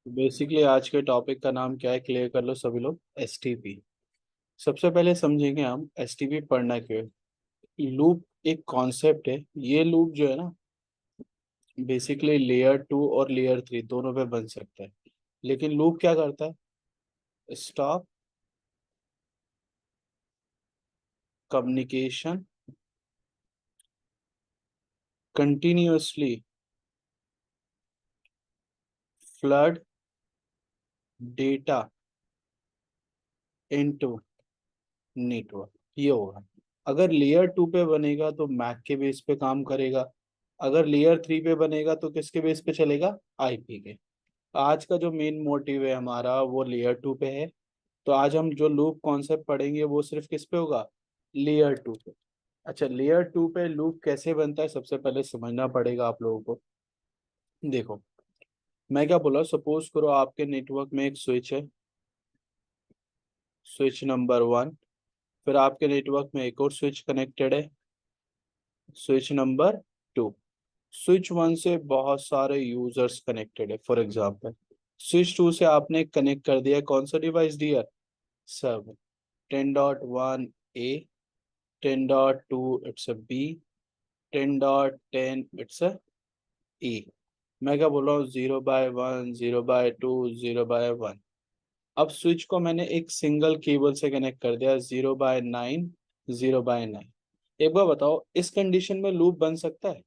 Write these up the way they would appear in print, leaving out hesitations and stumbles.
Basically आज के topic का नाम क्या है, क्लियर कर लो सभी लोग। एसटीपी। सबसे पहले समझेंगे हम एसटीपी पढ़ना क्यों है। लूप एक कॉन्सेप्ट है। ये लूप जो है ना, बेसिकली लेयर 2 और लेयर 3 दोनों पे बन सकता है। लेकिन लूप क्या करता है? Stop communication continuously flood data into network. ये होगा। अगर लेयर 2 पे बनेगा तो मैक के बेस पे काम करेगा। अगर लेयर 3 पे बनेगा तो किसके बेस पे चलेगा? आईपी के। आज का जो मेन मोटिव है हमारा वो लेयर 2 पे है। तो आज हम जो लूप कॉन्सेप्ट पढ़ेंगे वो सिर्फ किस पे होगा? लेयर 2 पे। अच्छा, लेयर 2 पे लूप कैसे बनता है सबसे पहले समझना पड़ेगा आप लोगों को। देखो, मैं क्या बोला, सपोज करो आपके नेटवर्क में एक स्विच है, स्विच नंबर 1। फिर आपके नेटवर्क में एक और स्विच कनेक्टेड है, स्विच नंबर 2। स्विच 1 से बहुत सारे यूजर्स कनेक्टेड है। फॉर एग्जांपल, स्विच 2 से आपने कनेक्ट कर दिया कौन सा डिवाइस डियर? सब 10.1 A, 10.2 it's a B, 10.10 it's a E. मैं क्या बोल रहा हूँ? 0/1, 0/2, 0/1। अब स्विच को मैंने एक सिंगल केबल से कनेक्ट कर दिया, 0/9, 0/9। एक बार बताओ, इस कंडीशन में लूप बन सकता है?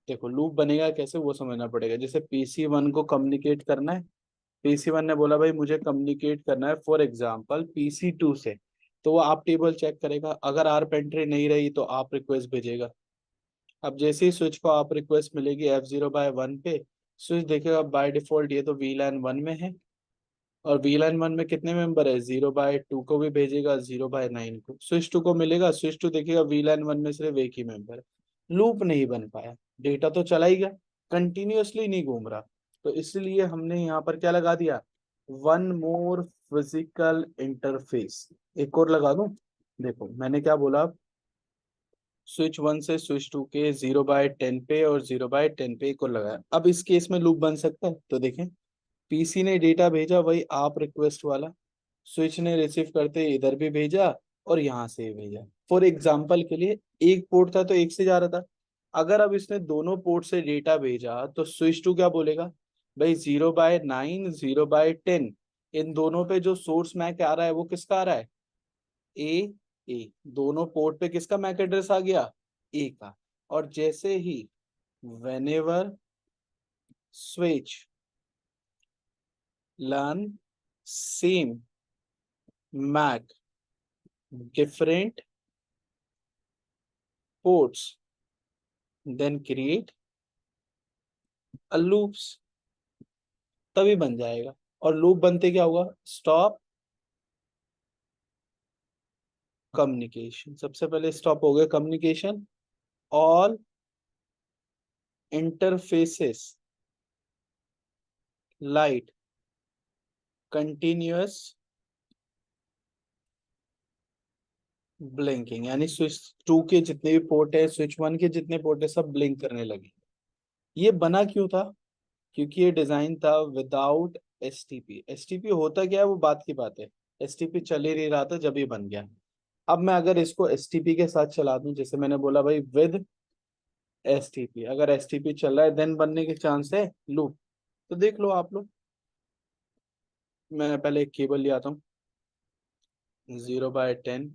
देखो, लूप बनेगा कैसे वो समझना पड़ेगा। जैसे PC 1 को कम्युनिकेट करना है, PC 1 ने बोला भाई मुझे कम्युनिकेट करना है फॉर एग्जाम्पल PC 2 से। तो वो आप टेबल चेक करेगा, अगर आर पेंट्री नहीं रही तो आप रिक्वेस्ट भेजेगा। अब जैसे ही स्विच को आप रिक्वेस्ट मिलेगी F0/1 पे, स्विच देखेगा बाय डिफॉल्ट ये तो VLAN 1 में है। और VLAN 1 में कितने मेंबर है? 0/2 को भी भेजेगा, 0/9 को। स्विच 2 को मिलेगा, स्विच 2 देखिएगा VLAN 1 में सिर्फ एक ही मेंबर है। लूप नहीं बन पाया। डेटा तो चला ही गया, कंटिन्यूअसली नहीं घूम रहा। तो इसलिए हमने यहाँ पर क्या लगा दिया? One more physical interface. एक और लगा दूं? देखो मैंने क्या बोला, स्विच 1 से स्विच 2 के 0/10 पे और 0/10 पे एक और लगाया। अब इस केस में लूप बन सकता है? तो देखें, PC ने डेटा भेजा वही आप रिक्वेस्ट वाला, स्विच ने रिसीव करते इधर भी भेजा और यहाँ से भी भेजा। फॉर एग्जाम्पल के लिए, एक पोर्ट था तो एक से जा रहा था। अगर अब इसने दोनों पोर्ट से डेटा भेजा तो स्विच 2 क्या बोलेगा? भाई 0/9, 0/10, इन दोनों पे जो सोर्स मैक आ रहा है वो किसका आ रहा है? ए। ए दोनों पोर्ट पे किसका मैक एड्रेस आ गया? ए का। और जैसे ही whenever switch learn same MAC different ports, then create a loops, तभी बन जाएगा। और लूप बनते क्या होगा? Stop communication. सबसे पहले स्टॉप हो गया communication. All interfaces light continuous blinking, यानी स्विच 2 के जितने भी पोर्ट है, स्विच 1 के जितने पोर्ट है, सब ब्लिंक करने लगे। ये बना क्यों था? क्योंकि ये डिजाइन था विदाउट एसटीपी। एसटीपी होता क्या है वो बात की बात है। एसटीपी चल ही नहीं रहा था जब ये बन गया। अब मैं अगर इसको एसटीपी के साथ चला दूं, जैसे मैंने बोला भाई विद एसटीपी, अगर एसटीपी चल रहा है देन बनने के चांस है लूप। तो देख लो आप लोग, मैं पहले एक केबल ले आता हूँ। 0/10,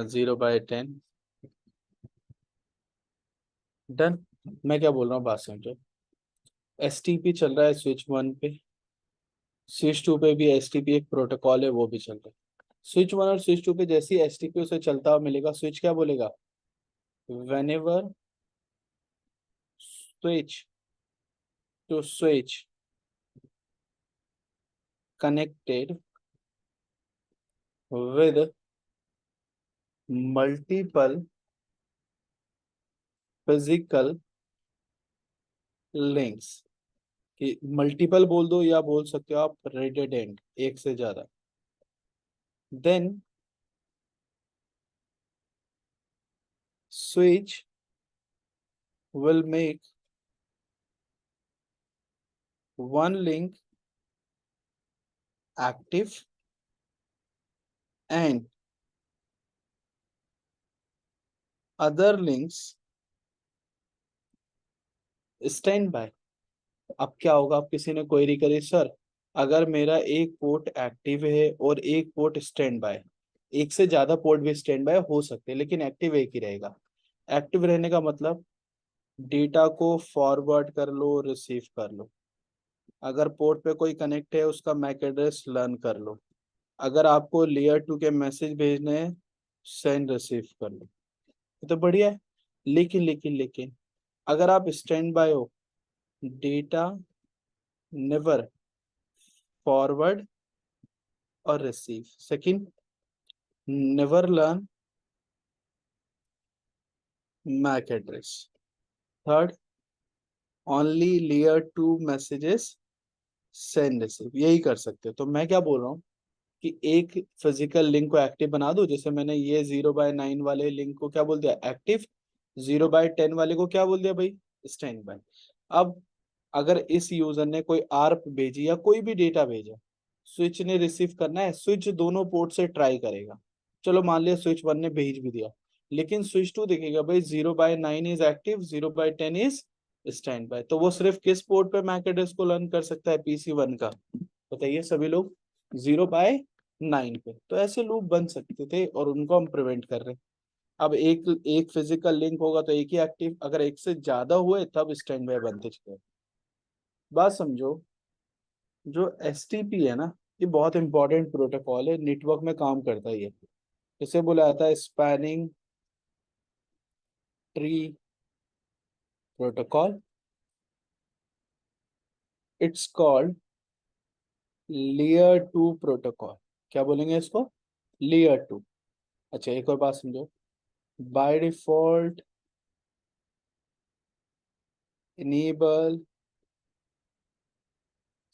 0/10, डन। मैं क्या बोल रहा हूँ बात समझो। एसटीपी चल रहा है स्विच 1 पे, स्विच 2 पे भी एसटीपी एक प्रोटोकॉल है वो भी चल रहा है। स्विच 1 और स्विच 2 पे जैसी एसटीपी उसे चलता हुआ मिलेगा, स्विच क्या बोलेगा? whenever switch to switch connected with multiple physical links, कि मल्टीपल बोल दो या बोल सकते हो आप रेडिडेंट, एक से ज्यादा, then switch will make one link active and other links stand by. अब क्या होगा, अब किसी ने क्वेरी करी सर, अगर मेरा एक पोर्ट एक्टिव है और एक पोर्ट स्टैंड बाय, एक से ज्यादा पोर्ट भी स्टैंड बाय हो सकते हैं लेकिन एक्टिव एक ही रहेगा। एक्टिव रहने का मतलब डेटा को फॉरवर्ड कर लो, रिसीव कर लो। अगर पोर्ट पे कोई कनेक्ट है उसका मैक एड्रेस लर्न कर लो। अगर आपको लेयर 2 के मैसेज भेजने हैं, सेंड रिसीव कर लो। ये तो बढ़िया है। लेकिन अगर आप स्टैंड बाय हो, डेटा नेवर फॉरवर्ड और receive. Second, never learn MAC address. Third, only layer 2 messages send receive, यही कर सकते हो। तो मैं क्या बोल रहा हूँ कि एक फिजिकल लिंक को एक्टिव बना दो। जैसे मैंने ये 0/9 वाले लिंक को क्या बोल दिया, एक्टिव। 0/10 वाले को क्या बोल दिया भाई, स्टैंड बाय। अब अगर इस यूजर ने कोई आर्प भेजी या कोई भी डेटा भेजा, स्विच ने रिसीव करना है, स्विच दोनों पोर्ट से ट्राई करेगा। चलो मान लिया स्विच 1 ने भेज भी दिया, लेकिन स्विच 2 देखेगा भाई 0/9 is active, 0/10 is stand by. तो वो सिर्फ किस पोर्ट पे मैक एड्रेस को लर्न कर सकता है, PC1 का। बताइए सभी लोग, 0/9 पे। तो ऐसे लूप बन सकते थे और उनको हम प्रिवेंट कर रहे हैं। अब एक एक फिजिकल लिंक होगा तो एक ही एक्टिव, अगर एक से ज्यादा हुए तब स्टैंड बाय बनते चले। बात समझो। जो STP है ना, ये बहुत इंपॉर्टेंट प्रोटोकॉल है, नेटवर्क में काम करता है ये। इसे बोला जाता है spanning tree protocol. It's called layer 2 protocol. क्या बोलेंगे इसको, लेयर 2। अच्छा एक और बात समझो, by default enable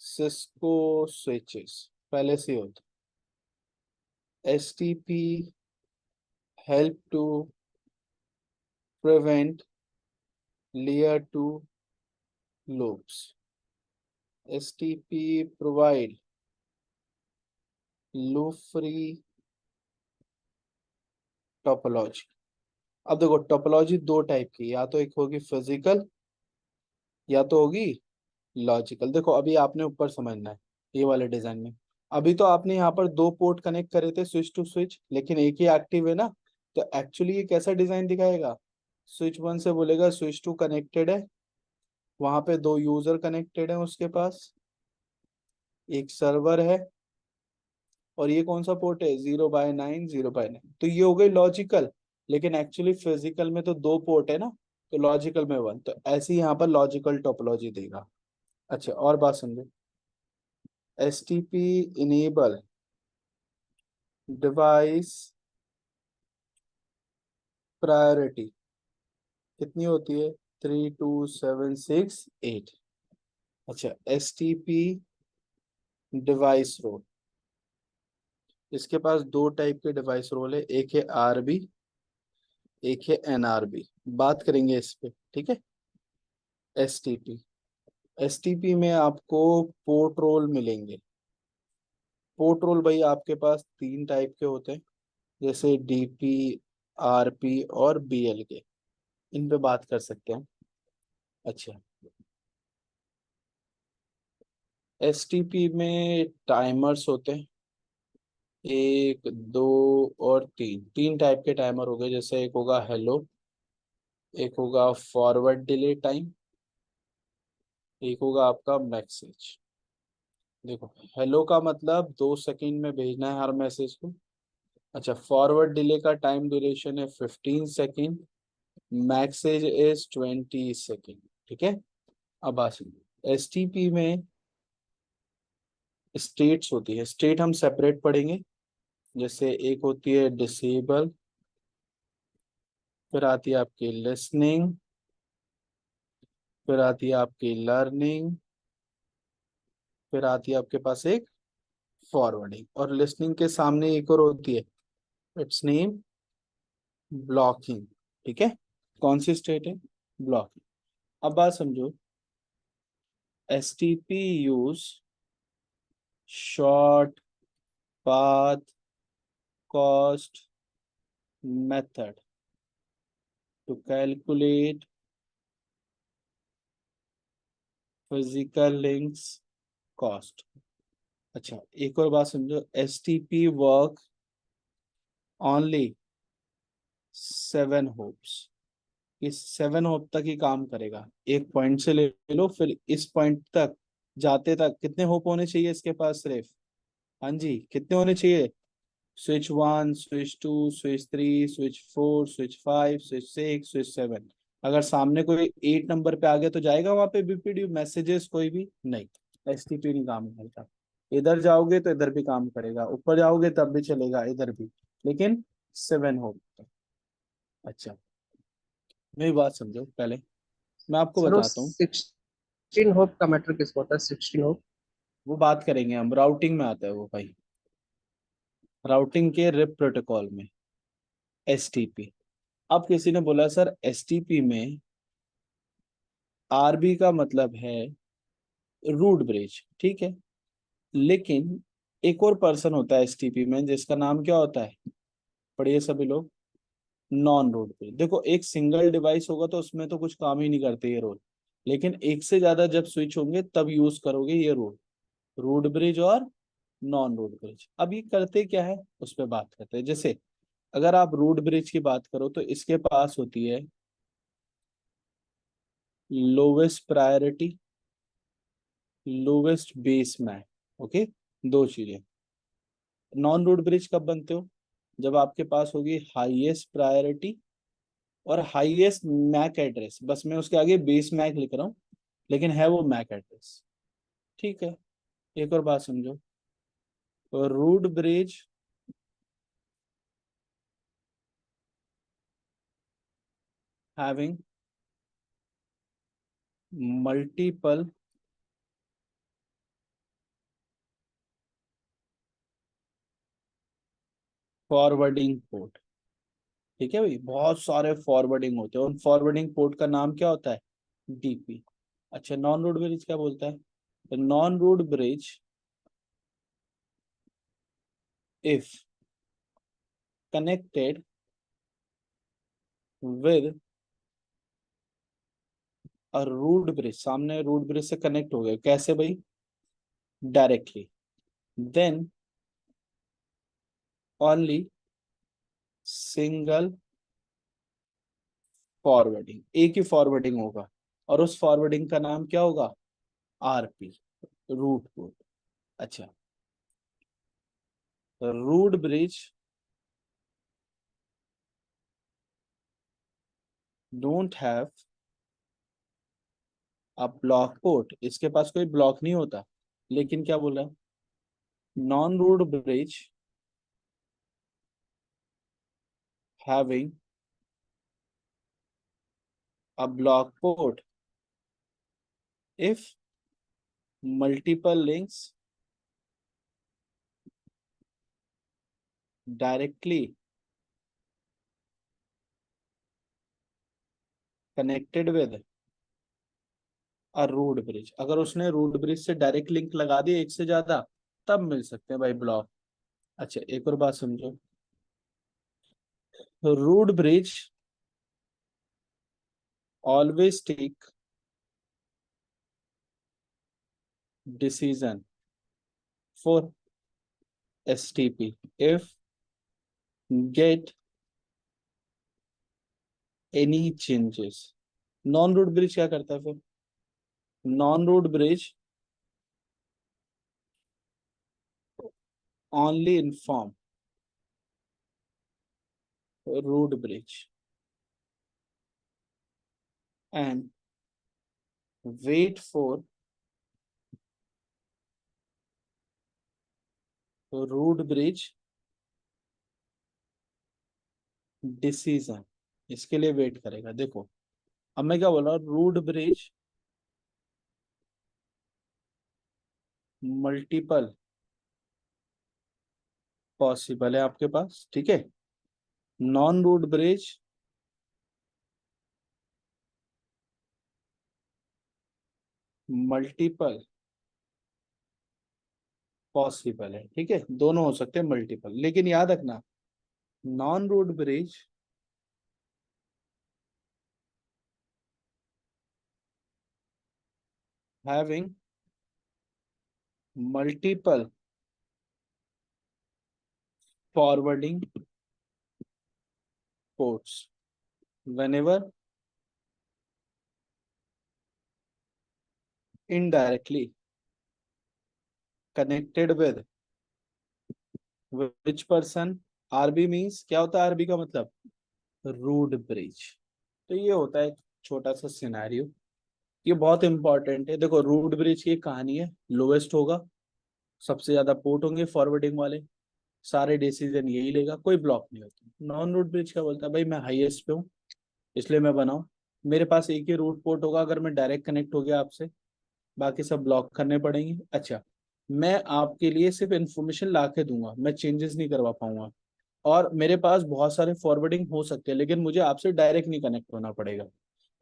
Cisco switches पहले से होता। STP help to prevent layer 2 loops. STP provide loop free topology. अब देखो टोपोलॉजी दो टाइप की, या तो एक होगी फिजिकल या तो होगी लॉजिकल। देखो अभी आपने ऊपर समझना है ये वाले डिजाइन में। अभी तो आपने यहाँ पर दो पोर्ट कनेक्ट करे थे स्विच टू स्विच, लेकिन एक ही एक्टिव है ना। तो एक्चुअली ये कैसा डिजाइन दिखाएगा, स्विच 1 से बोलेगा स्विच 2 कनेक्टेड है, वहां पे दो यूजर कनेक्टेड है उसके पास, एक सर्वर है, और ये कौन सा पोर्ट है, 0/9 0/9। तो ये हो गई लॉजिकल। लेकिन एक्चुअली फिजिकल में तो दो पोर्ट है ना, तो लॉजिकल में वन। तो ऐसे ही यहाँ पर लॉजिकल टोपोलॉजी देगा। अच्छा और बात समझो, STP इनेबल डिवाइस प्रायोरिटी कितनी होती है, 32768। अच्छा STP डिवाइस रोल, इसके पास दो टाइप के डिवाइस रोल है, एक है RB, एक है NRB। बात करेंगे इस पे, ठीक है। STP, STP में आपको पोर्ट रोल मिलेंगे। पोर्ट रोल भाई आपके पास तीन टाइप के होते हैं, जैसे DP, RP और BL के। इन पे बात कर सकते हैं। अच्छा STP में टाइमर्स होते हैं, एक दो और तीन, तीन टाइप के टाइमर हो गए। जैसे एक होगा हेलो, एक होगा फॉरवर्ड डिले टाइम, एक होगा आपका मैसेज। देखो हेलो का मतलब 2 सेकंड में भेजना है हर मैसेज को। अच्छा फॉरवर्ड डिले का टाइम ड्यूरेशन है 15 सेकेंड, मैसेज इज 20 सेकेंड। ठीक है। अब आ STP में स्टेट्स होती है, स्टेट हम सेपरेट पढ़ेंगे। जैसे एक होती है डिसेबल, फिर आती है आपकी लिसनिंग, फिर आती है आपकी लर्निंग, फिर आती है आपके पास एक फॉरवर्डिंग। और लिसनिंग के सामने एक और होती है, इट्स नेम ब्लॉकिंग। ठीक है। कौन सी स्टेट है, ब्लॉकिंग। अब बात समझो, STP use short path cost method to calculate physical links cost. अच्छा, एक और बात समझो, STP वर्क ओनली 7 होप्स, इस 7 होप तक ही काम करेगा। एक पॉइंट से ले लो, फिर इस पॉइंट तक जाते तक कितने होप होने चाहिए इसके पास सिर्फ? हाँ जी, कितने होने चाहिए? Switch 1, switch 2, switch 3, switch 4, switch 5, switch 6, switch 7। अगर सामने कोई 8 नंबर पे आ गया तो जाएगा वहां पे BPD मैसेजेस? कोई भी नहीं, STP नहीं काम करता। इधर जाओगे तो इधर भी काम करेगा, ऊपर जाओगे तब भी चलेगा, इधर भी, लेकिन 7 होप। अच्छा, मेरी बात समझो पहले, मैं आपको सर वो बताता हूँ। 16 होप का मैटर किसको होता है? 16 होप। वो बात करेंगे हम, राउटिंग में आता है वो भाई, राउटिंग के रिप प्रोटोकॉल में, STP। अब किसी ने बोला सर STP में RB का मतलब है रूट ब्रिज, ठीक है, लेकिन एक और पर्सन होता है STP में जिसका नाम क्या होता है? पढ़िए सभी लोग, नॉन रूट ब्रिज। देखो, एक सिंगल डिवाइस होगा तो उसमें तो कुछ काम ही नहीं करते ये रोल, लेकिन एक से ज्यादा जब स्विच होंगे तब यूज करोगे ये रूल, रूट ब्रिज और नॉन रूट ब्रिज। अब ये करते क्या है उस पर बात करते हैं। जैसे अगर आप रूट ब्रिज की बात करो तो इसके पास होती है lowest priority, lowest base MAC, okay, दो चीजें। नॉन रूट ब्रिज कब बनते हो? जब आपके पास होगी हाईएस्ट प्रायोरिटी और हाईएस्ट मैक एड्रेस, बस मैं उसके आगे बेस मैक लिख रहा हूँ, लेकिन है वो मैक एड्रेस, ठीक है। एक और बात समझो, root bridge having multiple forwarding port, ठीक है भाई, बहुत सारे फॉरवर्डिंग होते हैं, उन फॉरवर्डिंग पोर्ट का नाम क्या होता है? DP। अच्छा, नॉन रूट ब्रिज क्या बोलता है? Non root bridge if connected with a root bridge, सामने रूट ब्रिज से कनेक्ट हो गए, कैसे भाई? Directly, then only single forwarding, एक ही फॉरवर्डिंग होगा, और उस फॉरवर्डिंग का नाम क्या होगा? RP, root port. अच्छा, root bridge don't have a block port, इसके पास कोई ब्लॉक नहीं होता, लेकिन क्या बोला? Non root bridge having a block port if multiple links directly connected with a root bridge. अगर उसने रूट ब्रिज से डायरेक्ट लिंक लगा दिया एक से ज्यादा, तब मिल सकते हैं भाई ब्लॉक। अच्छा, एक और बात समझो, root bridge always take decision for STP if get any changes. Non root bridge क्या करता है फिर? Non root bridge only inform root bridge and wait for root bridge decision, इसके लिए वेट करेगा। देखो, अब मैं क्या बोल रहा हूँ, रूट ब्रिज मल्टीपल पॉसिबल है आपके पास, ठीक है। Non root bridge multiple possible है, ठीक है, दोनों हो सकते हैं मल्टीपल, लेकिन याद रखना non root bridge having multiple forwarding ports whenever indirectly connected with which person। RB means क्या होता है, आरबी का मतलब रूट ब्रिज। तो ये होता है एक छोटा सा सिनेरियो, ये बहुत इंपॉर्टेंट है। देखो रूट ब्रिज की एक कहानी है, लोएस्ट होगा, सबसे ज्यादा पोर्ट होंगे फॉरवर्डिंग वाले, सारे डिसीजन यही लेगा, कोई ब्लॉक नहीं होता। नॉन रूट ब्रिज क्या बोलता है, भाई मैं हाईएस्ट पे हूँ इसलिए मैं बनाऊं, मेरे पास एक ही रूट पोर्ट होगा, अगर मैं डायरेक्ट कनेक्ट हो गया आपसे बाकी सब ब्लॉक करने पड़ेंगे। अच्छा, मैं आपके लिए सिर्फ इन्फॉर्मेशन ला के दूंगा, मैं चेंजेस नहीं करवा पाऊंगा, और मेरे पास बहुत सारे फॉरवर्डिंग हो सकते हैं, लेकिन मुझे आपसे डायरेक्ट नहीं कनेक्ट होना पड़ेगा,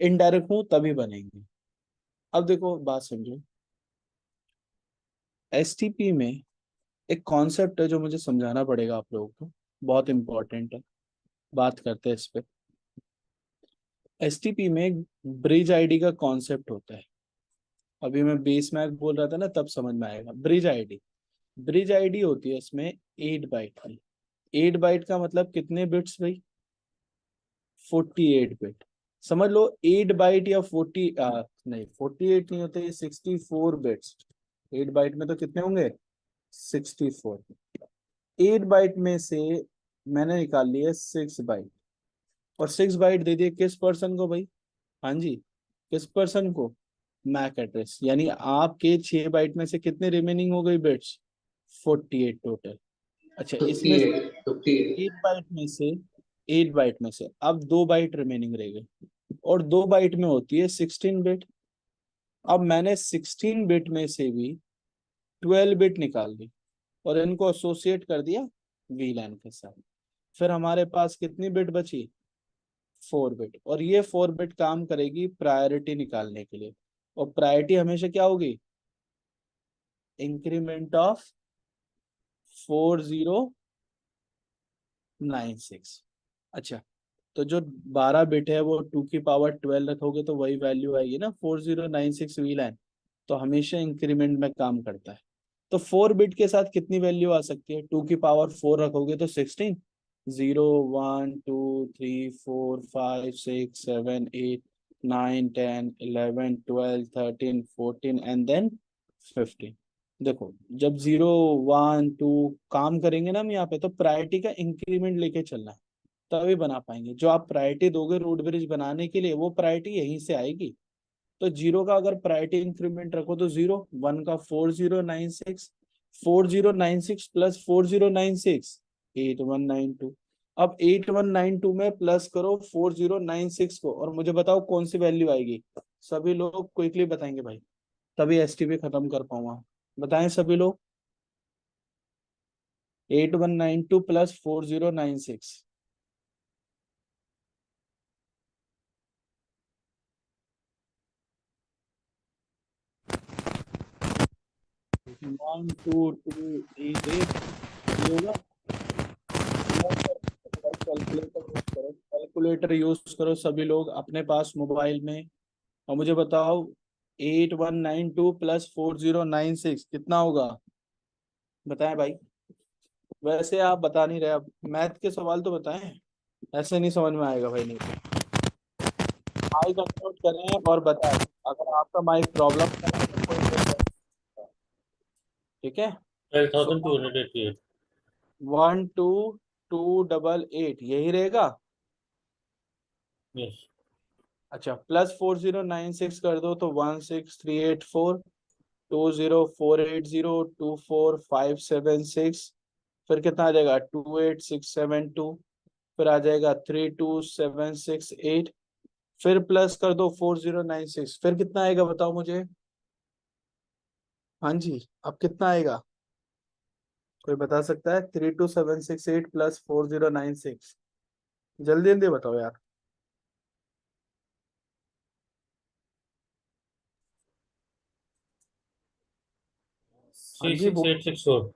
इनडायरेक्ट हूँ तभी बनेंगे। अब देखो बात समझो, एसटीपी में एक कॉन्सेप्ट है जो मुझे समझाना पड़ेगा आप लोगों को, बहुत इंपॉर्टेंट है, बात करते हैं इस पे। एसटीपी में ब्रिज आईडी का कॉन्सेप्ट होता है, अभी मैं बेस मैक बोल रहा था ना तब समझ में आएगा। ब्रिज आईडी, ब्रिज आईडी होती है इसमें 8 बाइट की। 8 बाइट का मतलब कितने बिट्स भाई, 48 बिट। समझ लो 8 बाइट या 40 नहीं 48 नहीं होते, ये 64 बिट्स। 8 बाइट में तो कितने होंगे, 64। 8 बाइट में से मैंने निकाल लिया 6 बाइट, और 6 बाइट दे दिए किस पर्सन को भाई, हाँ जी, किस पर्सन को, मैक एड्रेस। यानी आपके 6 बाइट में से कितने रिमेनिंग हो गई बिट्स, 48 टोटल। अच्छा, इसमें 58, 58। 8 बाइट में से अब 2 बाइट रिमेनिंग रह गई, और 2 बाइट में होती है 16 बिट। अब मैंने 16 बिट में से भी 12 बिट निकाल दी और इनको एसोसिएट कर दिया वीलैन के साथ, फिर हमारे पास कितनी बिट बची, 4 बिट। और ये 4 बिट काम करेगी प्रायोरिटी निकालने के लिए, और प्रायोरिटी हमेशा क्या होगी, इंक्रीमेंट ऑफ 4096। अच्छा, तो जो 12 बिट है वो 2 की पावर 12 रखोगे तो वही वैल्यू आएगी ना, 4096 वी लाइन, तो हमेशा इंक्रीमेंट में काम करता है। तो 4 बिट के साथ कितनी वैल्यू आ सकती है, 2 की पावर 4 रखोगे तो 16, 0 1 2 3 4 5 6 7 8 9 10 11 12 13 14 एंड देन 15। देखो जब 0 1 2 काम करेंगे ना हम यहाँ पे, तो प्रायोरिटी का इंक्रीमेंट लेके चलना है, तभी बना पाएंगे। जो आप प्रायोरिटी दोगे रूट ब्रिज बनाने के लिए वो प्रायोरिटी यहीं से आएगी। तो 0 का अगर प्रायोरिटी इंक्रीमेंट रखो तो 0, 1 का 4096, 4096 प्लस 4096 8192। अब 8192 में प्लस करो 4096 को, और मुझे बताओ कौन सी वैल्यू आएगी। सभी लोग क्विकली बताएंगे भाई, तभी एसटीपी खत्म कर पाऊंगा, बताएं सभी लोग। 8192 प्लस 4096, 1228 ये होगा। कैलकुलेटर यूज करो, कैलकुलेटर यूज करो सभी लोग अपने पास मोबाइल में, और मुझे बताओ 8192 प्लस 4096 कितना होगा, बताएं भाई। वैसे आप बता नहीं रहे, अब मैथ के सवाल तो बताएं, ऐसे नहीं समझ में आएगा भाई, नहीं तो माइक अनम्यूट करें और बताएं, अगर आपका माइक प्रॉब्लम कर रहा है तो कोई नहीं कर सकता, ठीक है। 12,288। 12288 यही रहेगा। यस। अच्छा, प्लस 4096 कर दो तो 16384, 20480 24576, फिर कितना आ जाएगा 28672, फिर आ जाएगा 32768, फिर प्लस कर दो 4096, फिर कितना आएगा बताओ मुझे, हाँ जी, अब कितना आएगा, कोई बता सकता है, 32768 प्लस 4096, जल्दी जल्दी बताओ यार। हाँ C जी, six वो eight six four.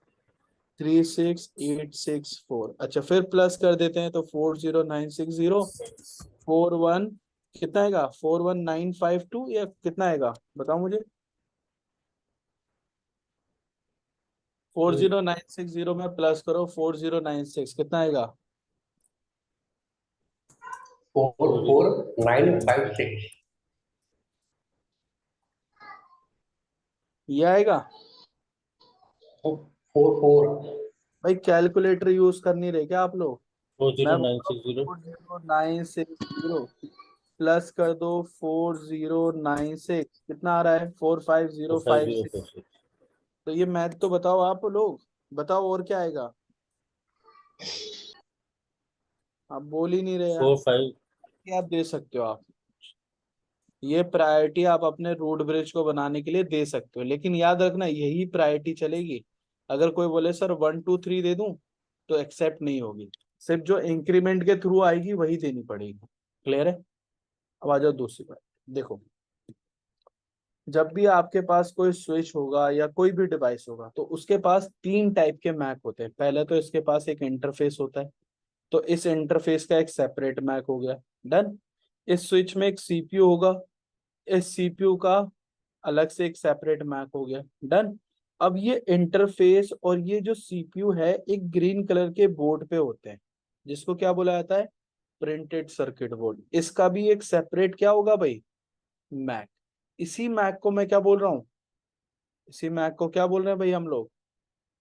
36864। अच्छा, फिर प्लस कर देते हैं तो 40960 41, कितना आएगा 41952 या कितना आएगा बताओ मुझे। 40960 में प्लस करो 4096, कितना आएगा। 44956। ये आएगा। 44। भाई कैलकुलेटर यूज कर नहीं रहे क्या आप लोग। Four मैं zero बोल nine रहा हूँ six zero. 40960 प्लस कर दो 4096, कितना आ रहा है four five zero Four five five zero four six six. तो ये मैथ तो बताओ आप लोग, बताओ और क्या आएगा। आप बोल ही नहीं रहे यार। 45. ये आप दे सकते हो आप, ये प्रायोरिटी आप अपने रूट ब्रिज को बनाने के लिए दे सकते हो, लेकिन याद रखना यही प्रायोरिटी चलेगी। अगर कोई बोले सर 1 2 3 दे दूं तो एक्सेप्ट नहीं होगी, सिर्फ जो इंक्रीमेंट के थ्रू आएगी वही देनी पड़ेगी। क्लियर है। अब आ जाओ दूसरी बात। देखो, जब भी आपके पास कोई स्विच होगा या कोई भी डिवाइस होगा तो उसके पास तीन टाइप के मैक होते हैं। पहले तो इसके पास एक इंटरफेस होता है, तो इस इंटरफेस का एक सेपरेट मैक हो गया। डन। इस स्विच में एक सीपीयू होगा, इस सीपीयू का अलग से एक सेपरेट मैक हो गया। डन। अब ये इंटरफेस और ये जो सीपीयू है एक ग्रीन कलर के बोर्ड पे होते हैं, जिसको क्या बोला जाता है, प्रिंटेड सर्किट बोर्ड। इसका भी एक सेपरेट क्या होगा भाई, मैक। इसी मैक को मैं क्या बोल रहा हूँ, इसी मैक को क्या बोल रहे हैं भाई हम लोग,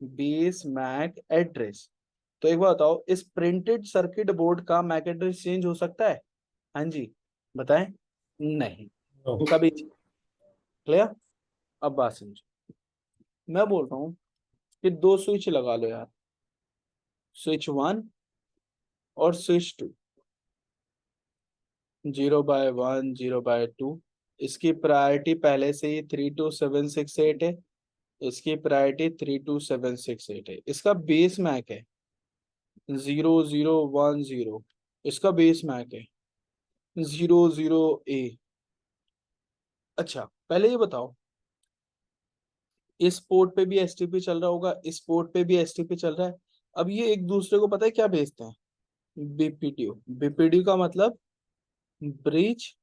बेस मैक एड्रेस। तो एक बात बताओ, इस प्रिंटेड सर्किट बोर्ड का मैक एड्रेस चेंज हो सकता है। हाँ जी, बताएं। नहीं, No. कभी। क्लियर। अब बात समझो, मैं बोल रहा हूँ कि दो स्विच लगा लो यार, स्विच 1 और स्विच 2, 0/1 0/2। इसकी प्रायोरिटी पहले से ही 32768 है, इसकी प्रायोरिटी 32768 है। इसका बेस मैक है 0010, इसका बेस मैक है 00A। अच्छा, पहले ये बताओ, इस पोर्ट पे भी एसटीपी चल रहा होगा, इस पोर्ट पे भी एसटीपी चल रहा है। अब ये एक दूसरे को पता है क्या भेजते हैं, बीपीडीओ। बीपीडीओ का मतलब ब्रिज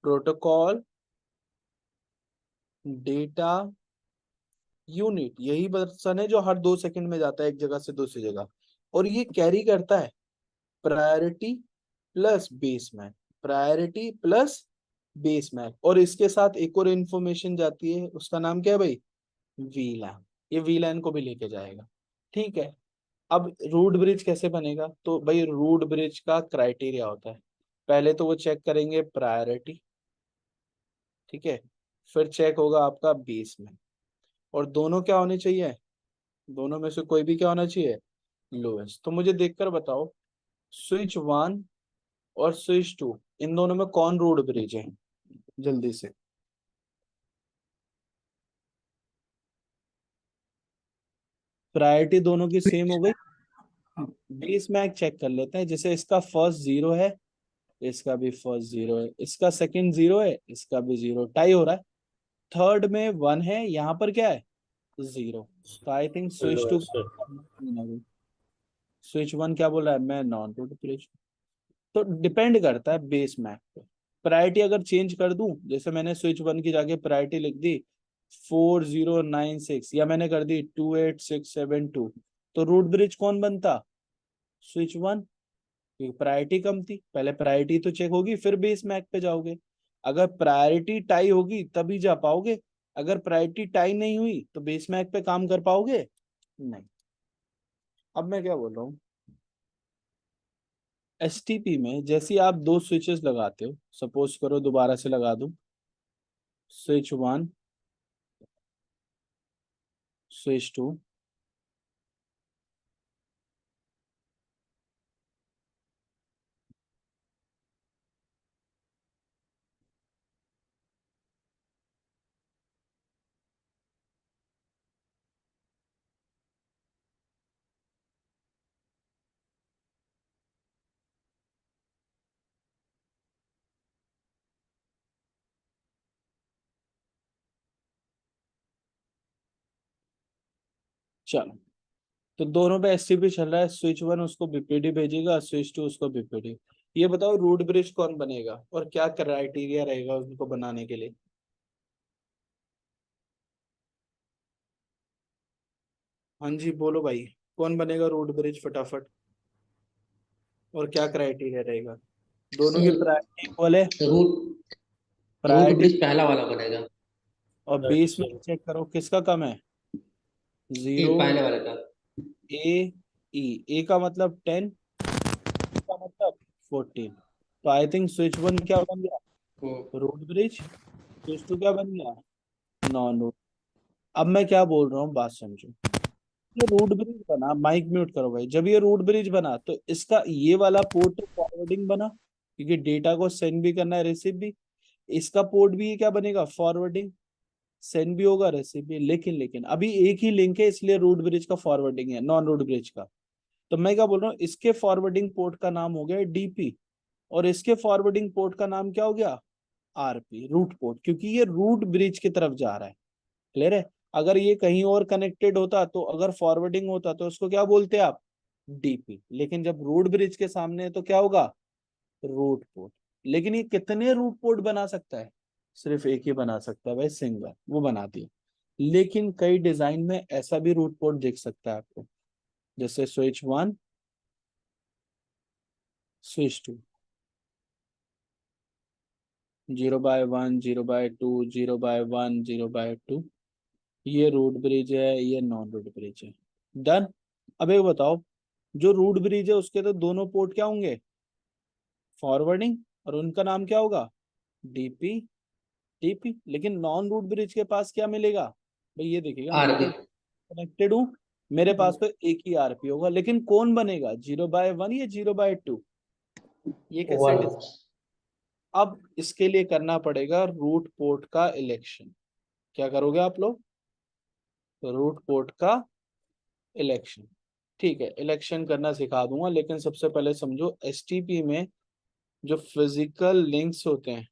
प्रोटोकॉल डेटा यूनिट। यही वर्जन है जो हर 2 सेकंड में जाता है एक जगह से दूसरी जगह, और ये कैरी करता है priority plus base MAC, priority plus base MAC. और इसके साथ एक और इंफॉर्मेशन जाती है, उसका नाम क्या है भाई, वीलैन। ये वीलैन को भी लेके जाएगा। ठीक है। अब रूट ब्रिज कैसे बनेगा, तो भाई रूट ब्रिज का क्राइटेरिया होता है, पहले तो वो चेक करेंगे प्रायोरिटी, ठीक है, फिर चेक होगा आपका बेस में, और दोनों क्या होने चाहिए, दोनों में से कोई भी क्या होना चाहिए, लोएस्ट। तो मुझे देखकर बताओ, स्विच 1 और स्विच 2, इन दोनों में कौन रूट ब्रिज है, जल्दी से। प्रायोरिटी दोनों की सेम हो गई। बेस मैक चेक कर लेते हैं, जैसे इसका फर्स्ट 0 है, इसका भी फर्स्ट 0 है, इसका सेकंड 0 है, इसका भी 0, टाई हो रहा है। थर्ड में 1 है, यहाँ पर क्या है, 0। तो आई थिंक स्विच 2, Lowest. स्विच 1 क्या बोल रहा है, मैं नॉन रूट ब्रिज। तो डिपेंड करता है बेस मैक पे। प्रायोरिटी अगर चेंज कर दूं, जैसे मैंने स्विच 1 की जाके प्रायोरिटी लिख दी 4096, या मैंने कर दी 28672, तो रूट ब्रिज कौन बनता, स्विच 1, क्योंकि प्रायोरिटी कम थी। पहले प्रायोरिटी तो चेक होगी फिर बेस मैक पे जाओगे। अगर प्रायोरिटी टाई होगी तभी जा पाओगे, अगर प्रायोरिटी टाई नहीं हुई तो बेस मैक पे काम कर पाओगे नहीं। अब मैं क्या बोल रहा हूँ, एसटीपी में जैसे ही आप दो स्विचेस लगाते हो, सपोज करो दोबारा से लगा दूं, स्विच 1 स्विच 2, चलो, तो दोनों पे एसटीपी चल रहा है, स्विच 1 उसको बीपीडी भेजेगा, स्विच 2 उसको बीपीडी। ये बताओ रूट ब्रिज कौन बनेगा और क्या क्राइटेरिया रहेगा उनको बनाने के लिए? हाँ जी बोलो भाई, कौन बनेगा रूट ब्रिज फटाफट, और क्या क्राइटेरिया रहेगा? दोनों की सर प्रायोरिटी इक्वल है, रूट रूट प्रायोरिटी, ब्रिज पहला वाला बनेगा। और बेस में चेक करो किसका कम है, ये 0, पहले वाले का। ए, ई। ए का मतलब 10, का मतलब 14। तो आई थिंक स्विच 1 क्या बन गया, हम्म। Root bridge. स्विच 2 क्या बन गया, नॉन रूट। अब मैं क्या बोल रहा हूँ बात समझो। ये रूट ब्रिज बना, माइक म्यूट करो भाई, जब ये रूट ब्रिज बना तो इसका ये वाला पोर्ट तो फॉरवर्डिंग बना, क्योंकि डेटा को सेंड भी करना है, रिसीव भी। इसका पोर्ट भी ये क्या बनेगा, फॉरवर्डिंग, सेंड भी होगा, रिसीव भी। लेकिन अभी एक ही लिंक है, इसलिए रूट ब्रिज का फॉरवर्डिंग है, नॉन रूट ब्रिज का। तो मैं क्या बोल रहा हूँ, इसके फॉरवर्डिंग पोर्ट का नाम हो गया डीपी, और इसके फॉरवर्डिंग पोर्ट का नाम क्या हो गया, आरपी, रूट पोर्ट, क्योंकि ये रूट ब्रिज की तरफ जा रहा है। क्लियर है? अगर ये कहीं और कनेक्टेड होता, तो अगर फॉरवर्डिंग होता तो उसको क्या बोलते आप, डीपी। लेकिन जब रूट ब्रिज के सामने है तो क्या होगा, रूट पोर्ट। लेकिन ये कितने रूट पोर्ट बना सकता है, सिर्फ एक ही बना सकता है भाई, सिंगल, वो बनाती है। लेकिन कई डिजाइन में ऐसा भी रूट पोर्ट दिख सकता है आपको, जैसे स्विच 1, स्विच 2, 0/1, 0/2, 0/1, 0/2। ये रूट ब्रिज है, ये नॉन रूट ब्रिज है। डन। अब ये बताओ, जो रूट ब्रिज है उसके तो दोनों पोर्ट क्या होंगे, फॉरवर्डिंग, और उनका नाम क्या होगा, डीपी, टीपी। लेकिन नॉन रूट ब्रिज के पास क्या मिलेगा भाई, ये देखिएगा, मैं आरबी। तो कनेक्टेड हूँ, मेरे पास तो एक ही आरपी होगा, लेकिन कौन बनेगा, 0/1 या 0/2, ये कैसे 1। अब इसके लिए करना पड़ेगा रूट पोर्ट का इलेक्शन। क्या करोगे आप लोग, रूट पोर्ट का इलेक्शन। ठीक है, इलेक्शन करना सिखा दूंगा, लेकिन सबसे पहले समझो एसटीपी में जो फिजिकल लिंक्स होते हैं,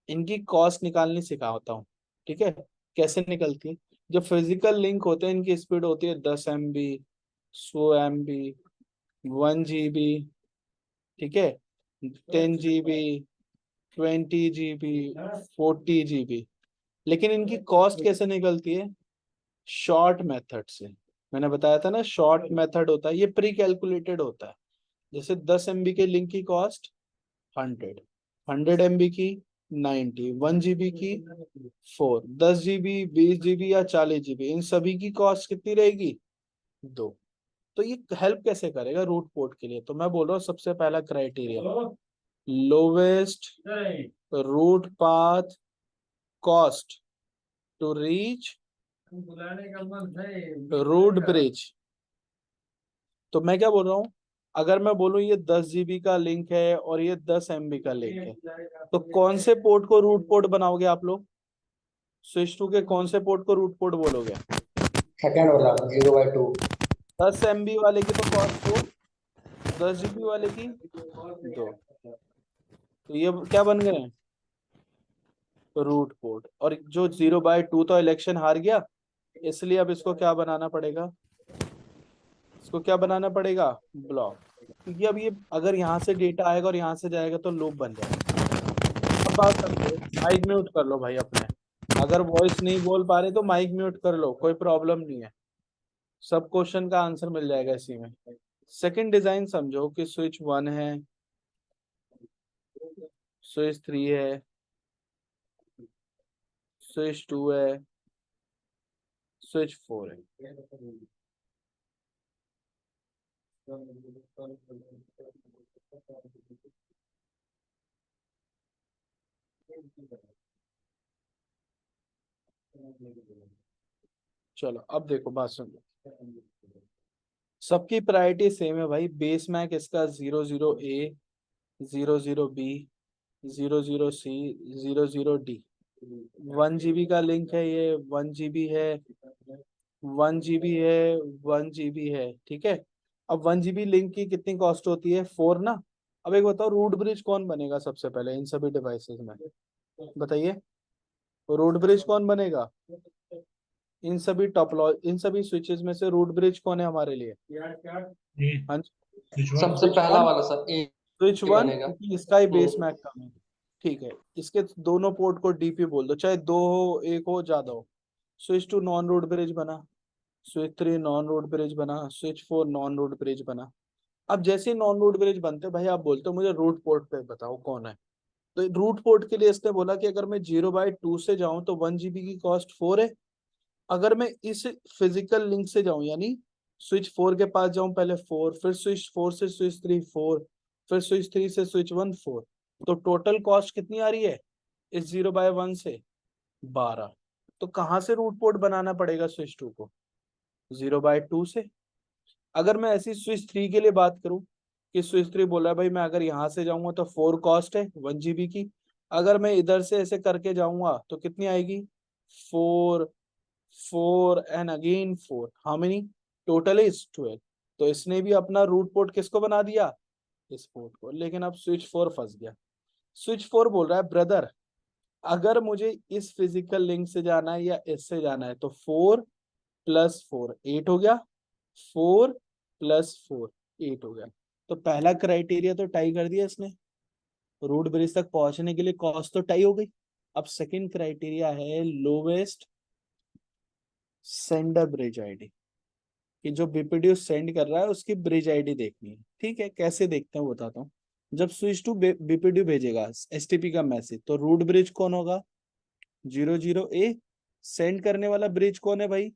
इनकी कॉस्ट निकालनी सिखाता हूँ। ठीक है, कैसे निकलती है? जो फिजिकल लिंक होते हैं इनकी स्पीड होती है 10 MB, 100 MB, 1 GB, ठीक है, 10 GB, 20 GB, 40 GB। लेकिन इनकी कॉस्ट कैसे निकलती है, शॉर्ट मेथड से। मैंने बताया था ना, शॉर्ट मेथड होता है, ये प्री कैलकुलेटेड होता है। जैसे 10 MB के लिंक की कॉस्ट 100, 100 MB की 90, 1 GB की 4, 10 GB, 20 GB या 40 GB, इन सभी की कॉस्ट कितनी रहेगी, 2। तो ये हेल्प कैसे करेगा रूट पोर्ट के लिए? तो मैं बोल रहा हूँ सबसे पहला criteria, lowest root path cost to reach root bridge. तो मैं क्या बोल रहा हूँ, अगर मैं बोलूँ ये 10 GB का लिंक है और ये 10 MB का लिंक है, तो कौन से पोर्ट को रूट पोर्ट बनाओगे आप लोग, स्विच 2 के कौन से पोर्ट को रूट पोर्ट बोलोगे? सेकंड वाला 0/2। 10 MB वाले की तो कॉस्ट 2, 10 GB वाले की 2। तो ये क्या बन गए, रूट पोर्ट। और जो 0/2 तो इलेक्शन हार गया, इसलिए अब इसको क्या बनाना पड़ेगा, इसको क्या बनाना पड़ेगा, ब्लॉक। क्योंकि अब ये अगर यहाँ से डेटा आएगा और यहाँ से जाएगा तो लूप बन जाएगा। अब बात समझो, माइक म्यूट कर लो भाई अपने, अगर वॉइस नहीं बोल पा रहे तो माइक म्यूट कर लो, कोई प्रॉब्लम नहीं है, सब क्वेश्चन का आंसर मिल जाएगा इसी में। सेकंड डिजाइन समझो कि स्विच 1 है, स्विच 3 है, स्विच 2 है, स्विच 4 है। चलो अब देखो बात सुनो, सबकी प्रायोरिटी सेम है भाई। बेस मैक इसका 00A, 00B, 00C, 00D। 1 GB का लिंक है, ये 1 GB है, 1 GB है, 1 GB है, ठीक है। अब 1 GB लिंक की कितनी कॉस्ट होती है, 4 ना। अब एक बताओ, रूट ब्रिज कौन बनेगा सबसे पहले इन सभी डिवाइसेस में, बताइए, रूट ब्रिज कौन बनेगा? इन सभी स्विचेस में से रूट ब्रिज कौन है हमारे लिए? हाँ जी, सबसे पहला वाला सर ए स्विच वन, बनेगा। क्योंकि इसका ही बेस मैक कम है। ठीक है, इसके दोनों पोर्ट को डीपी बोल दो, चाहे दो हो, एक हो, ज्यादा हो। Switch two non root bridge बना, switch three non root bridge बना, switch four non root bridge बना। अब जैसे ही नॉन रूट ब्रिज बनते भाई, आप बोलते हो मुझे रूट पोर्ट पे बताओ कौन है। तो रूट पोर्ट के लिए इसने बोला कि अगर मैं 0/2 से जाऊं तो 1 GB की कॉस्ट 4 है। अगर मैं इस फिजिकल लिंक से जाऊं, यानी स्विच 4 के पास जाऊं, पहले 4, फिर स्विच 4 से स्विच 3 4, फिर स्विच 3 से स्विच 1 4, तो टोटल कॉस्ट कितनी आ रही है इस 0/1 से? 12। तो कहाँ से रूट पोर्ट बनाना पड़ेगा स्विच 2 को? 0/2 से। अगर मैं ऐसी स्विच 3 के लिए बात करूं कि स्विच 3 बोला है भाई मैं अगर यहाँ से जाऊंगा तो 4 कॉस्ट है 1 GB की, अगर मैं इधर से ऐसे करके जाऊंगा तो कितनी आएगी? 4 4 and again 4, how many? Total is 12। तो इसने भी अपना रूट पोर्ट किसको बना दिया? इस पोर्ट को। लेकिन अब स्विच 4 फंस गया। स्विच 4 बोल रहा है ब्रदर, अगर मुझे इस फिजिकल लिंक से जाना है या इससे जाना है तो 4 + 4 8 हो गया, 4 + 4 8 हो गया। तो पहला क्राइटेरिया तो टाई कर दिया इसने, रूट ब्रिज तक पहुंचने के लिए कॉस्ट तो टाई हो गई। अब सेकंड क्राइटेरिया है लोवेस्ट सेंडर ब्रिज आईडी, कि जो बीपीडीओ सेंड कर रहा है उसकी ब्रिज आईडी देखनी है। ठीक है, कैसे देखते हैं वो बताता हूँ। जब स्विच टू बीपीडीओ भेजेगा एसटीपी का मैसेज, तो रूट ब्रिज कौन होगा? 00A। सेंड करने वाला ब्रिज कौन है भाई?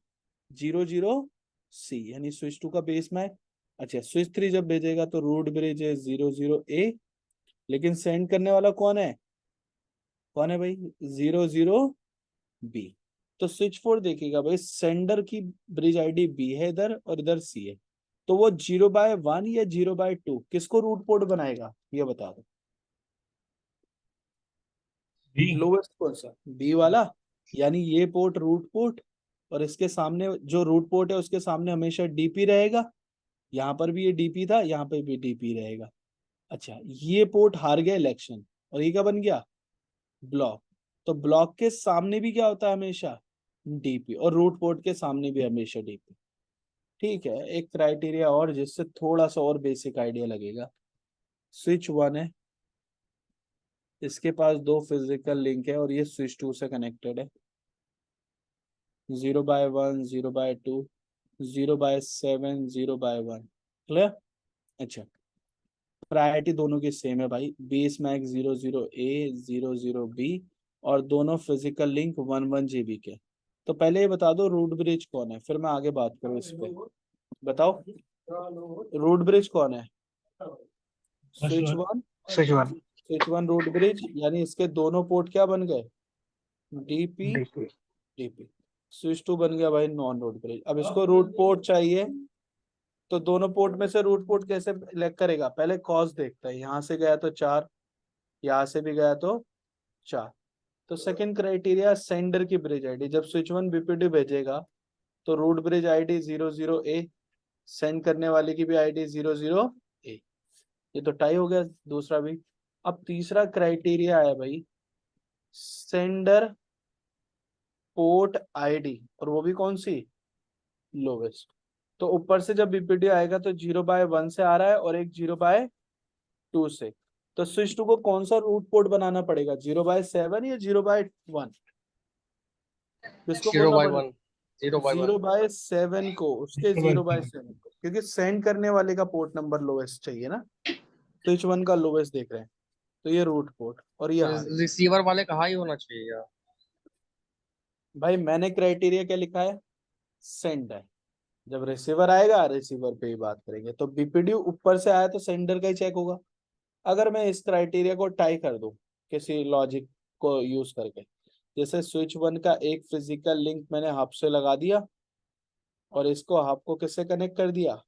00C, यानी स्विच टू का बेस मैक। अच्छा, स्विच 3 जब भेजेगा तो रूट ब्रिज है 00A, लेकिन सेंड करने वाला कौन है? कौन है भाई? 00B। तो स्विच 4 देखेगा भाई सेंडर की ब्रिज आईडी B है इधर और इधर C है, तो वो 0/1 या 0/2 किसको रूट पोर्ट बनाएगा ये बता दो। लोवेस्ट कौन सा? B वाला, यानी ये पोर्ट रूट पोर्ट, और इसके सामने जो रूट पोर्ट है उसके सामने हमेशा डीपी रहेगा। यहाँ पर भी ये डीपी था, यहाँ पर भी डीपी रहेगा। अच्छा, ये पोर्ट हार गया इलेक्शन और ये क्या बन गया? ब्लॉक। तो ब्लॉक के सामने भी क्या होता है? हमेशा डीपी, और रूट पोर्ट के सामने भी हमेशा डीपी। ठीक है, एक क्राइटेरिया और जिससे थोड़ा सा और बेसिक आइडिया लगेगा। स्विच 1 है, इसके पास 2 फिजिकल लिंक है और ये स्विच 2 से कनेक्टेड है। 0/1 0/2 0/7 0/1, क्लियर? अच्छा, प्रायोरिटी दोनों की सेम है भाई, बेस मैक 00A 00B, और दोनों फिजिकल लिंक 1 GB के। तो पहले ये बता दो रूट ब्रिज कौन है, फिर मैं आगे बात करूँ इस पे। बताओ रूट ब्रिज कौन है? Switch 1। Switch one switch 1 root bridge, यानी इसके दोनों पोर्ट क्या बन गए? DP DP. डीपी। स्विच 2 बन गया भाई नॉन रूट ब्रिज। अब इसको रूट पोर्ट चाहिए, तो दोनों पोर्ट में से रूट पोर्ट कैसे इलेक्ट करेगा? पहले कॉस्ट देखता है, यहाँ से गया तो 4, यहाँ से भी गया तो 4। तो सेकंड क्राइटेरिया सेंडर की ब्रिज आईडी, जब स्विच 1 बीपीडी भेजेगा तो root bridge ID 00A, send करने वाले की भी आईडी 00A। ये तो टाई हो गया दूसरा भी। अब तीसरा क्राइटेरिया है भाई सेंडर पोर्ट आईडी, और वो भी कौन सी? लोवेस्ट। तो ऊपर से जब बीपीडी आएगा तो 0/1 से आ रहा है और एक 0/2 से। तो स्विच 2 को कौन सा रूट पोर्ट बनाना पड़ेगा? 0/7 या 0/1? किसको जीरो बोलना बाई पड़ेगा? वन 0/1। 0/7 को, उसके 0/7 को, क्योंकि सेंड करने वाले का पोर्ट नंबर लोवेस्ट चाहिए ना। स्विच 1 का लोवेस्ट देख रहे हैं, तो ये रूट पोर्ट, और ये हार गया। रिसीवर वाले का हाई होना चाहिए यार। भाई मैंने क्राइटेरिया क्या लिखा है? सेंड है। जब रिसीवर आएगा रिसीवर पे ही बात करेंगे, तो बीपीडी ऊपर से आया तो सेंडर का ही चेक होगा। अगर मैं इस क्राइटेरिया को टाई कर दूं किसी लॉजिक को यूज करके, जैसे स्विच 1 का एक फिजिकल लिंक मैंने हब से लगा दिया और इसको हब को किससे कनेक्ट कर दिया?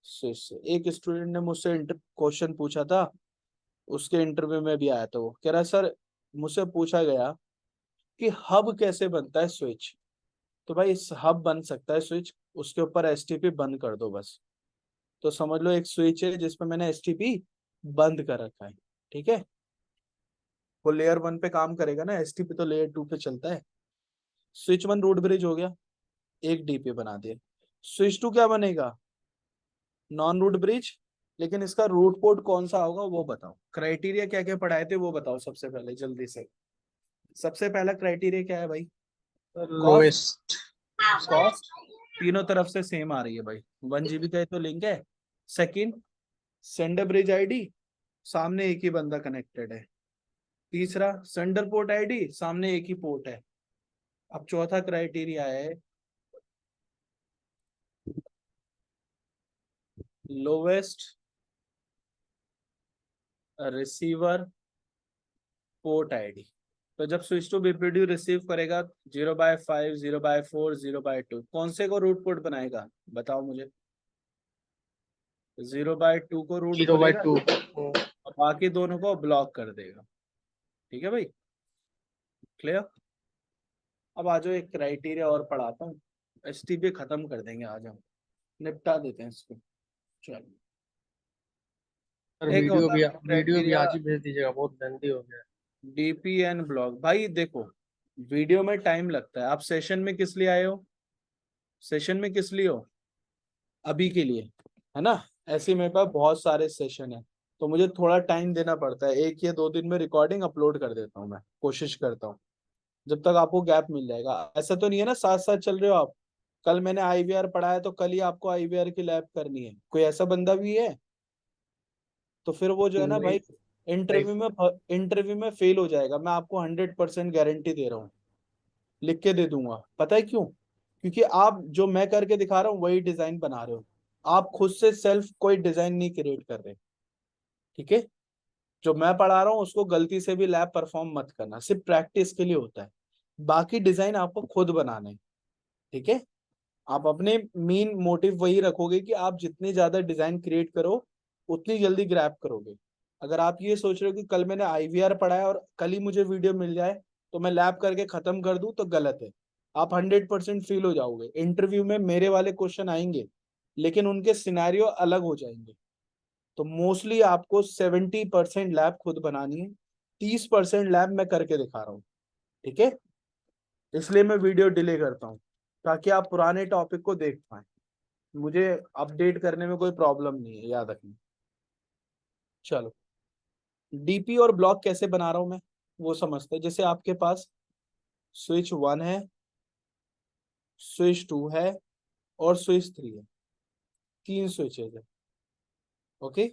स्विच से। एक स्टूडेंट ने मुझसे क्वेश्चन पूछा था, उसके इंटरव्यू में भी आया था, वो कह रहा सर मुझसे पूछा गया कि हब कैसे बनता है स्विच। तो भाई इस हब बन सकता है स्विच, उसके ऊपर एसटीपी बंद कर दो बस। तो समझ लो एक स्विच है जिसमें मैंने एसटीपी बंद कर रखा है। ठीक है, वो लेयर 1 पे काम करेगा ना, एसटीपी तो लेयर 2 पे चलता है। स्विच 1 रूट ब्रिज हो गया, एक डीपी बना दिया। स्विच 2 क्या बनेगा? नॉन रूट ब्रिज, लेकिन इसका रूट पोर्ट कौन सा होगा वो बताओ। क्राइटेरिया क्या क्या पढ़ाए थे वो बताओ सबसे पहले जल्दी से। सबसे पहला क्राइटेरिया क्या है भाई? कॉस्ट। लोएस्ट। कॉस्ट तीनों तरफ से सेम आ रही है भाई, 1 GB का ही तो लिंक है। सेकंड, सेंडर ब्रिज आईडी, सामने एक ही बंदा कनेक्टेड है। तीसरा, सेंडर पोर्ट आईडी, सामने एक ही पोर्ट है। अब चौथा क्राइटेरिया है लोवेस्ट रिसीवर पोर्ट आईडी। तो जब स्विच टू बीपीडीयू रिसीव करेगा 0/5, 0/4, 0/2, कौन से को रूट पोर्ट बनाएगा बताओ मुझे। 0/2 को रूट जीरो बाई बोलेगा टू। और बाकी दोनों को ब्लॉक कर देगा। ठीक है भाई, क्लियर? अब आ जाओ, एक क्राइटेरिया और पढ़ाता हूँ, एसटीपी खत्म कर देंगे, आ जाओ निपटा देते हैं इसको। चलो, सर एक होता है वीडियो भी क्राइटेरिया आज ही भेज दीजिएगा, बहुत लेंथी हो गया। DPN block. भाई देखो, वीडियो में टाइम लगता है, आप सेशन में किस लिए आए हो? सेशन में किस लिए हो? अभी के लिए, है ना? ऐसे मेरे पास बहुत सारे सेशन है, तो मुझे थोड़ा टाइम देना पड़ता है। 1 या 2 दिन में रिकॉर्डिंग अपलोड कर देता हूँ, मैं कोशिश करता हूँ, जब तक आपको गैप मिल जाएगा। ऐसा तो नहीं है ना साथ साथ चल रहे हो आप। कल मैंने आईवीआर पढ़ाया तो कल ही आपको आईवीआर की लैब करनी है, कोई ऐसा बंदा भी है? तो फिर वो जो है ना नहीं भाई, नहीं। इंटरव्यू में फेल हो जाएगा। मैं आपको 100% गारंटी दे रहा हूँ, लिख के दे दूंगा। पता है क्यों? क्योंकि आप जो मैं करके दिखा रहा हूँ वही डिजाइन बना रहे हो, आप खुद से सेल्फ कोई डिजाइन नहीं क्रिएट कर रहे। ठीक है? जो मैं पढ़ा रहा हूँ उसको गलती से भी लैब परफॉर्म मत करना, सिर्फ प्रैक्टिस के लिए होता है। बाकी डिजाइन आपको खुद बनाने हैं। ठीक है? आप अपने मेन मोटिव वही रखोगे कि आप जितनी ज्यादा डिजाइन क्रिएट करो उतनी जल्दी ग्रैब करोगे। अगर आप ये सोच रहे हो कि कल मैंने आईवीआर पढ़ा है और कल ही मुझे वीडियो मिल जाए तो मैं लैब करके खत्म कर दूं, तो गलत है। आप 100% फेल हो जाओगे। इंटरव्यू में मेरे वाले क्वेश्चन आएंगे, लेकिन उनके सिनेरियो अलग हो जाएंगे। तो मोस्टली आपको 70% लैब खुद बनानी है, 30% लैब मैं करके दिखा रहा हूँ। ठीक है? इसलिए मैं वीडियो डिले करता हूँ, ताकि आप पुराने टॉपिक को देख पाए। मुझे अपडेट करने में कोई प्रॉब्लम नहीं है, याद रखना। चलो, डीपी और ब्लॉक कैसे बना रहा हूं मैं वो समझते हैं। जैसे आपके पास स्विच 1 है, स्विच 2 है और स्विच 3 है, 3 स्विचेज है। ओके,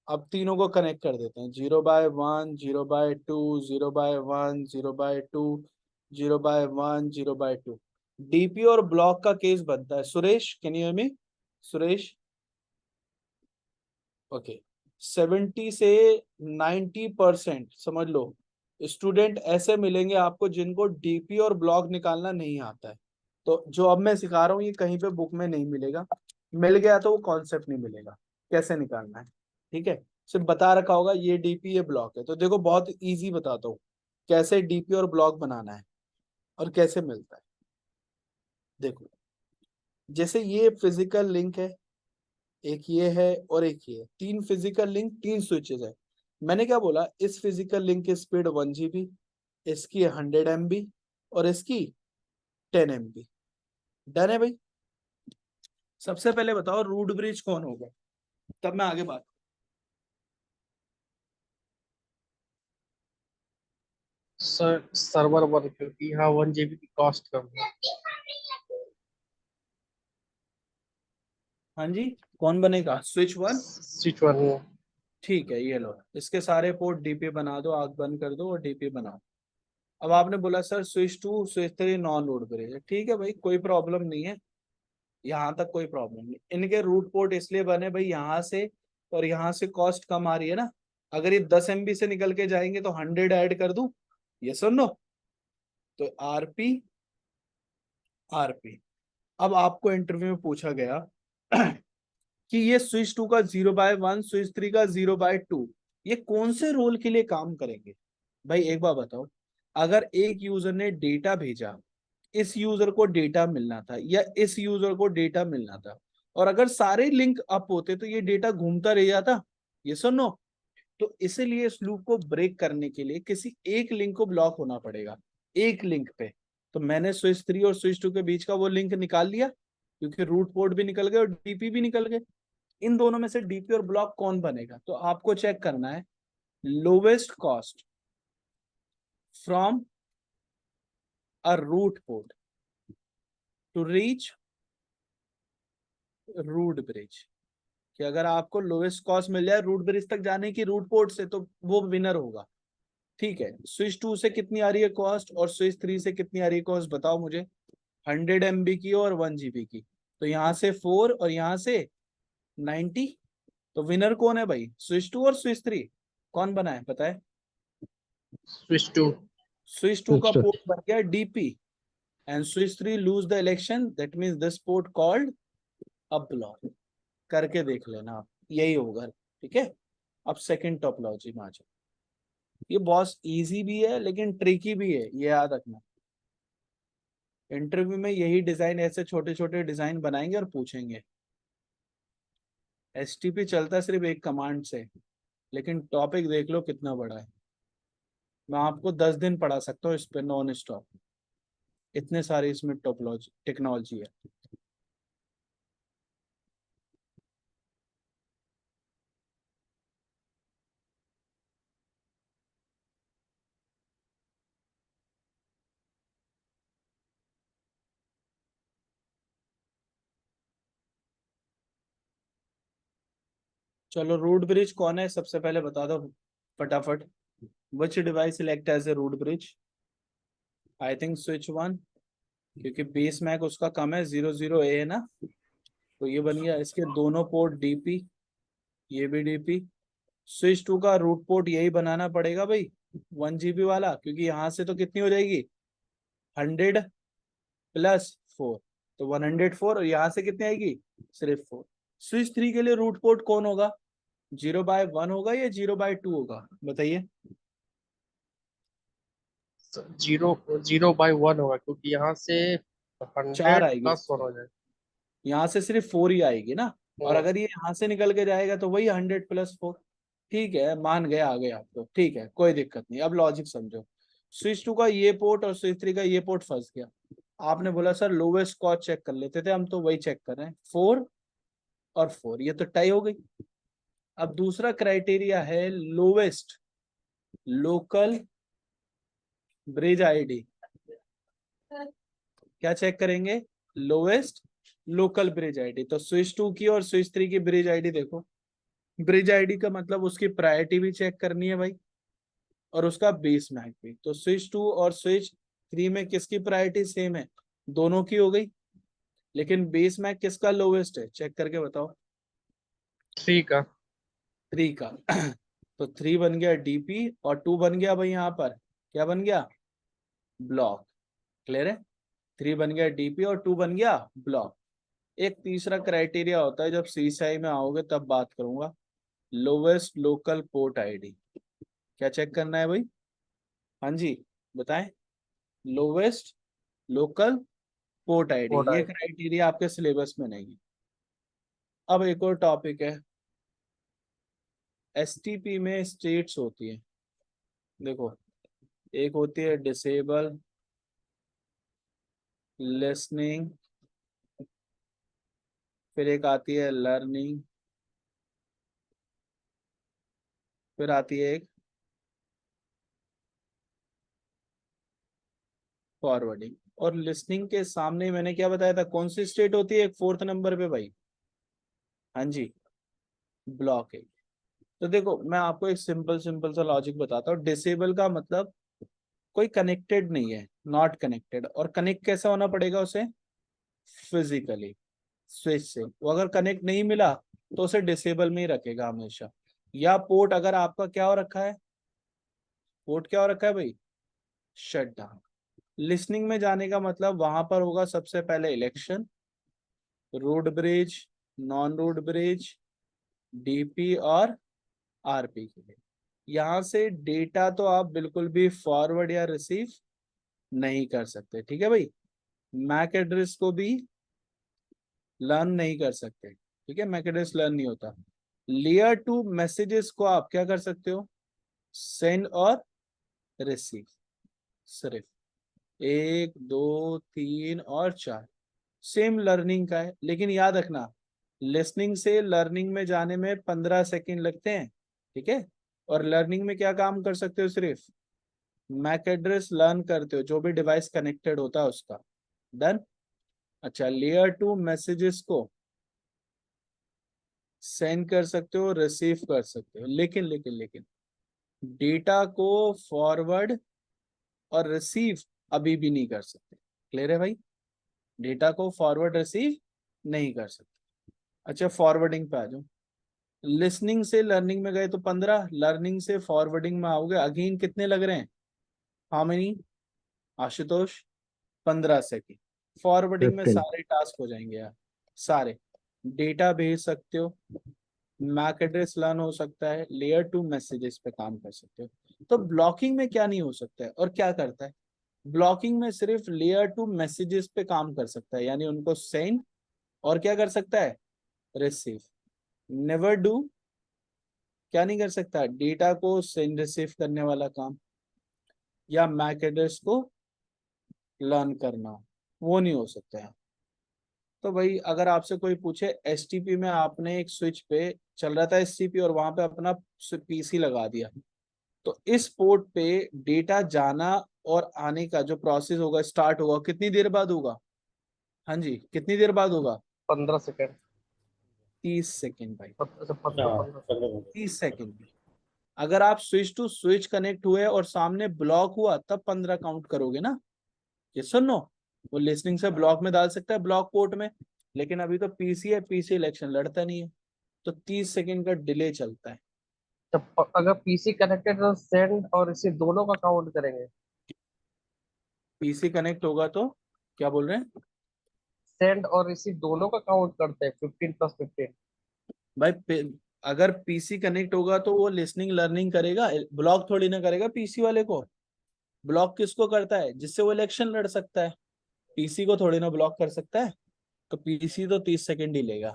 अब तीनों को कनेक्ट कर देते हैं। 0/1, 0/2, 0/1, 0/2, 0/1, 0/2। डीपी और ब्लॉक का केस बनता है। Suresh, can you hear me? Suresh, okay. 70 से 90% समझ लो स्टूडेंट ऐसे मिलेंगे आपको जिनको डीपी और ब्लॉक निकालना नहीं आता है। तो जो अब मैं सिखा रहा हूँ ये कहीं पे बुक में नहीं मिलेगा, मिल गया तो वो कॉन्सेप्ट नहीं मिलेगा कैसे निकालना है। ठीक है? सिर्फ बता रखा होगा ये डीपी ये ब्लॉक है। तो देखो, बहुत इजी बताता हूँ कैसे डीपी और ब्लॉक बनाना है और कैसे मिलता है। देखो, जैसे ये फिजिकल लिंक है, एक ये है और एक ये, 3 फिजिकल लिंक, 3 स्विचेस है। मैंने क्या बोला? इस फिजिकल लिंक की स्पीड 1 GB, इसकी 100 MB और इसकी 10 MB। डन है भाई? सबसे पहले बताओ रूट ब्रिज कौन होगा, तब मैं आगे बात। सर सर्वर वन, क्योंकि यहाँ 1 GB की कॉस्ट कम है। हाँ जी, कौन बनेगा? स्विच 1। Switch one. ठीक है, ये लो, इसके सारे पोर्ट डीपी बना दो, आग बंद कर दो और डीपी बनाओ। अब आपने बोला sir switch 2 switch 3 non root bridge है। ठीक है भाई, कोई प्रॉब्लम नहीं है, यहाँ तक कोई प्रॉब्लम नहीं। इनके रूट पोर्ट इसलिए बने भाई, यहाँ से और यहाँ से कॉस्ट कम आ रही है ना। अगर ये 10 MB से निकल के जाएंगे तो 100 ऐड कर दूं, ये सुन लो। तो आरपी आरपी। अब आपको इंटरव्यू में पूछा गया कि ये स्विच 2 का 0/1, स्विच 3 का 0/2, ये कौन से रोल के लिए काम करेंगे? भाई एक बार बताओ, अगर एक यूजर ने डेटा भेजा, इस यूजर को डेटा मिलना था या इस यूजर को डेटा मिलना था, और अगर सारे लिंक अप होते तो ये डेटा घूमता रह जाता। ये सुनो, तो इसीलिए इस लूप को ब्रेक करने के लिए किसी एक लिंक को ब्लॉक होना पड़ेगा, एक लिंक पे। तो मैंने स्विच 3 और स्विच 2 के बीच का वो लिंक निकाल लिया, क्योंकि रूट पोर्ट भी निकल गए और डीपी भी निकल गए। इन दोनों में से डीपी और ब्लॉक कौन बनेगा, तो आपको चेक करना है lowest cost from a root port to reach root bridge, कि अगर आपको लोएस्ट कॉस्ट मिल जाए रूट ब्रिज तक जाने की रूट पोर्ट से, तो वो विनर होगा। ठीक है, स्विच 2 से कितनी आ रही है कॉस्ट और स्विच 3 से कितनी आ रही है कॉस्ट, बताओ मुझे। 100 MB की और 1 GB की, तो यहाँ से 4 और यहाँ से 90, तो विनर कौन है भाई, स्विच 2 और स्विच 3? कौन बना है पता है? Switch to. स्विच 2 का पोर्ट बन गया DP and switch 3 lose the election, that means this port called a block. करके देख लेना आप, यही होगा। ठीक है, अब सेकंड टोपोलॉजी में आ जाओ। ये बहुत इजी भी है लेकिन ट्रिकी भी है, ये याद रखना। इंटरव्यू में यही डिजाइन, ऐसे छोटे छोटे डिजाइन बनाएंगे और पूछेंगे। एसटीपी चलता है सिर्फ एक कमांड से, लेकिन टॉपिक देख लो कितना बड़ा है। मैं आपको 10 दिन पढ़ा सकता हूँ इस पे नॉन स्टॉप, इतने सारे इसमें टोपोलॉजी टेक्नोलॉजी है। चलो, रूट ब्रिज कौन है सबसे पहले बता दो फटाफट। Which device select as a root bridge? I think switch 1, क्योंकि बेस मैक उसका कम है, 00A है ना, तो ये बन गया। इसके दोनों पोर्ट डीपी, ये भी डीपी। स्विच 2 का रूट पोर्ट यही बनाना पड़ेगा भाई, 1 GB वाला, क्योंकि यहाँ से तो कितनी हो जाएगी 100 + 4, तो 104, और यहाँ से कितनी आएगी सिर्फ 4। स्विच 3 के लिए रूट पोर्ट कौन होगा, 0/1 होगा या 0/2 होगा, बताइए। 0/1 होगा, क्योंकि यहाँ से 4 100 आएगी, + 1 हो जाए। यहाँ से सिर्फ 4 ही आएगी ना, और हम्म। अगर ये यहाँ से निकल के जाएगा तो वही 100 + 4। ठीक है, मान गए, आ गए आप तो, ठीक है, कोई दिक्कत नहीं। अब लॉजिक समझो, स्विच 2 का ये पोर्ट और स्विच 3 का ये पोर्ट फंस गया। आपने बोला सर लोवेस्ट कॉस्ट चेक कर लेते थे, हम तो वही चेक कर रहे हैं, 4 और 4, ये तो टाई हो गई। अब दूसरा क्राइटेरिया है लोवेस्ट लोकल ब्रिज आईडी। क्या चेक करेंगे, लोवेस्ट लोकल ब्रिज आईडी। तो स्विच 2 की और स्विच 3 की ब्रिज आईडी देखो। ब्रिज आईडी का मतलब उसकी प्रायोरिटी भी चेक करनी है भाई, और उसका बेस मैक भी। तो स्विच 2 और स्विच 3 में किसकी प्रायोरिटी सेम है, दोनों की हो गई, लेकिन बेस मैक किसका लोवेस्ट है, चेक करके बताओ। 3 का। 3 का तो 3 बन गया डीपी और 2 बन गया भाई, यहाँ पर क्या बन गया, ब्लॉक। क्लियर है, 3 बन गया डीपी और 2 बन गया ब्लॉक। एक तीसरा क्राइटेरिया होता है, जब सीएसआई में आओगे तब बात करूंगा, लोवेस्ट लोकल पोर्ट आईडी। क्या चेक करना है भाई, हाँ जी बताएं। Lowest local port ID, code ये आए। क्राइटेरिया आपके सिलेबस में नहीं है। अब एक और टॉपिक है, एसटीपी में स्टेट्स होती है। देखो, एक होती है डिसेबल, लिसनिंग, फिर एक आती है लर्निंग, फिर आती है एक फॉरवर्डिंग। और लिसनिंग के सामने मैंने क्या बताया था, कौन सी स्टेट होती है एक 4th नंबर पे भाई, हाँ जी, ब्लॉक है। तो देखो, मैं आपको एक सिंपल सिंपल सा लॉजिक बताता हूँ। डिसेबल का मतलब कोई कनेक्टेड नहीं है, नॉट कनेक्टेड। और कनेक्ट कैसा होना पड़ेगा उसे, फिजिकली स्विच से। वो अगर कनेक्ट नहीं मिला तो उसे डिसेबल में ही रखेगा हमेशा। या पोर्ट अगर आपका क्या हो रखा है, पोर्ट क्या हो रखा है भाई, शट डाउन। लिसनिंग में जाने का मतलब वहां पर होगा सबसे पहले election, road bridge, non road bridge, DP और आरपी के लिए। यहाँ से डेटा तो आप बिल्कुल भी फॉरवर्ड या रिसीव नहीं कर सकते, ठीक है भाई। मैक एड्रेस को भी लर्न नहीं कर सकते, ठीक है, मैक एड्रेस लर्न नहीं होता। लेयर 2 मैसेजेस को आप क्या कर सकते हो, सेंड और रिसीव सिर्फ। 1 2 3 और 4 सेम लर्निंग का है, लेकिन याद रखना लिसनिंग से लर्निंग में जाने में 15 सेकंड लगते हैं, ठीक है। और लर्निंग में क्या काम कर सकते हो, सिर्फ मैक एड्रेस लर्न करते हो जो भी डिवाइस कनेक्टेड होता है उसका। डन। अच्छा, लेयर 2 मैसेजेस को सेंड कर सकते हो, रिसीव कर सकते हो, लेकिन लेकिन लेकिन डेटा को फॉरवर्ड और रिसीव अभी भी नहीं कर सकते। क्लियर है भाई? डेटा को फॉरवर्ड रिसीव नहीं कर सकते। अच्छा, फॉरवर्डिंग पे आ जाओ। लिसनिंग से लर्निंग में गए तो 15, लर्निंग से फॉरवर्डिंग में आओगे अगेन कितने लग रहे हैं? How many Ashutosh? 15 second. Forwarding में 15। सारे टास्क हो जाएंगे यार, सारे। डेटा भेज सकते हो, मैक एड्रेस लर्न हो सकता है, लेयर 2 मैसेजेस पे काम कर सकते हो। तो ब्लॉकिंग में क्या नहीं हो सकता है और क्या करता है? ब्लॉकिंग में सिर्फ लेयर 2 मैसेजेस पे काम कर सकता है, यानी उनको सेंड और क्या कर सकता है? रिसीव। नेवर डू क्या नहीं कर सकता? डेटा को सेंड रिसीव करने वाला काम या मैक एड्रेस को लर्न करना, वो नहीं हो सकता है। तो भाई अगर आपसे कोई पूछे एसटीपी में आपने एक स्विच पे चल रहा था एसटीपी और वहां पे अपना पीसी लगा दिया, तो इस पोर्ट पे डेटा जाना और आने का जो प्रोसेस होगा, स्टार्ट होगा, कितनी देर बाद होगा? हाँ जी, कितनी देर बाद होगा? 15 सेकंड। 30 सेकेंड भाई, 15 30 सेकेंड। अगर आप स्विच टू स्विच कनेक्ट हुए और सामने ब्लॉक हुआ तब 15 काउंट करोगे ना। ये सुनो, वो लिसनिंग से ब्लॉक में डाल सकता है, ब्लॉक पोर्ट में, लेकिन अभी तो पीसी है, पीसी इलेक्शन लड़ता नहीं है, तो 30 सेकेंड का डिले चलता है। जब अगर पीसी कनेक्टेड तो सेंड और रिसीव दोनों का काउंट करेंगे। पीसी कनेक्ट होगा तो क्या बोल रहे हैं सेंड और रिसीव दोनों का काउंट करते हैं 15 + 15। भाई? अगर पीसी कनेक्ट होगा तो वो लिसनिंग लर्निंग करेगा, ब्लॉक थोड़ी ना करेगा पीसी वाले को। ब्लॉक किसको करता है? जिससे वो इलेक्शन लड़ सकता है, पीसी को थोड़ी ना ब्लॉक कर सकता है। तो पीसी तो 30 सेकेंड ही लेगा,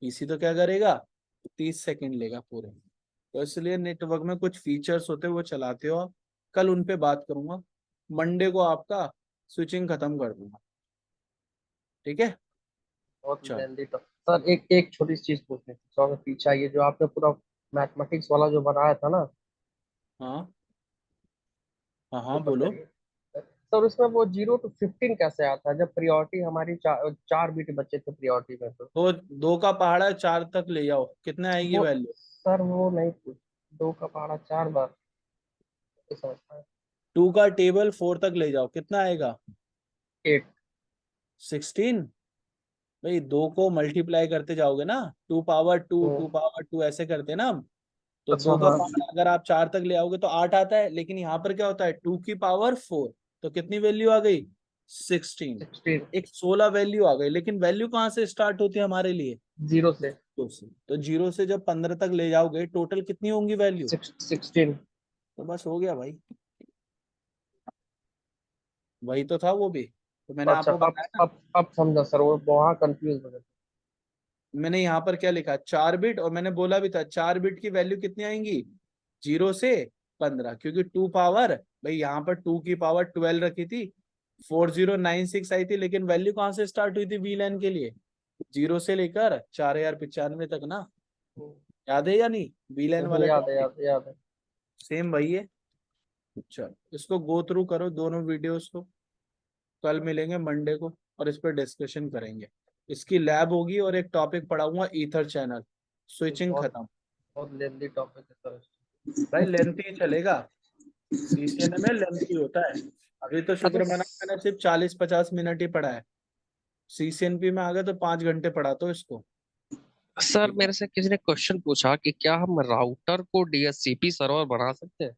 पीसी तो क्या करेगा? 30 सेकेंड लेगा पूरे। तो इसलिए नेटवर्क में कुछ फीचर्स होते हैं वो चलाते हो आप, कल उन पे बात करूंगा। मंडे को आपका स्विचिंग खत्म कर दूंगा, ठीक है? बहुत चल। लेंदी तो सर एक एक छोटी सी चीज पूछनी थी, सर पीछा ये जो आपने पूरा मैथमेटिक्स वाला जो बनाया था ना। हाँ हाँ वो हाँ, बोलो। बताइए सर, उसमें वो 0 to 15 कैसे आता है जब प्रियोरिटी हमारी 4 बिट बचे थे प्रियोरिटी में तो 2 का पहाड़ा 4 तक ले जाओ, कितने आएगी वो वैल्यू? सर वो नहीं पूछ 2 का पहाड़ा 4 बार ये समझता है 2 का टेबल 4 तक ले जाओ, कितना आएगा? 8। 16। भाई 2 को मल्टीप्लाई करते जाओगे ना, 2 पावर 2 2 पावर 2 ऐसे करते हैं ना हम। तो अच्छा 2 का हाँ पहाड़ा अगर आप 4 तक ले आओगे तो 8 आता है, लेकिन यहाँ पर क्या होता है? 2 की पावर 4, तो कितनी वैल्यू आ गई? 16। 16 एक 16 वैल्यू आ गई, लेकिन वैल्यू कहाँ से स्टार्ट होती है हमारे लिए? 0 से 0 से। तो 0 से जब 15 तक ले जाओगे टोटल कितनी होंगी वैल्यू? 16। तो बस हो गया भाई, वही तो था वो भी, तो मैंने अच्छा आपको बताया ना। अब समझा सर, वो वहाँ कंफ्यूज हो गया। मैंने यहाँ पर क्या लिखा? 4 बिट, और मैंने बोला भी था 4 बिट की वैल्यू कितनी आएंगी? 0 से 15, क्योंकि 2 पावर, भाई यहाँ पर 2 की पावर 12 रखी थी, 4096 आई थी, लेकिन वैल्यू कहाँ से स्टार्ट हुई थी वीलैन के लिए? 0 से लेकर 4095 तक ना। याद है या नहीं? वीलैन वाला याद है टॉपिक याद है याद है। सेम वही है। चल, इसको गो थ्रू करो दोनों वीडियोस को, कल मिलेंगे मंडे को और इस पर डिस्कशन करेंगे। इसकी लैब होगी और एक टॉपिक पढ़ाऊंगा, ईथर चैनल। स्विचिंग बहुत खत्म। बहुत लेंदी टॉपिक है सर। भाई लेंथी चलेगा, सीसीएनए में लेंथी होता है। अभी तो अच्छा शुक्र मना मैंने सिर्फ 40-50 मिनट ही पढ़ा है, सीसीएनपी में आ गए तो 5 घंटे पढ़ाता हूँ इसको। सर, मेरे से किसी ने क्वेश्चन पूछा कि क्या हम राउटर को डीएचसीपी सर्वर बना सकते हैं?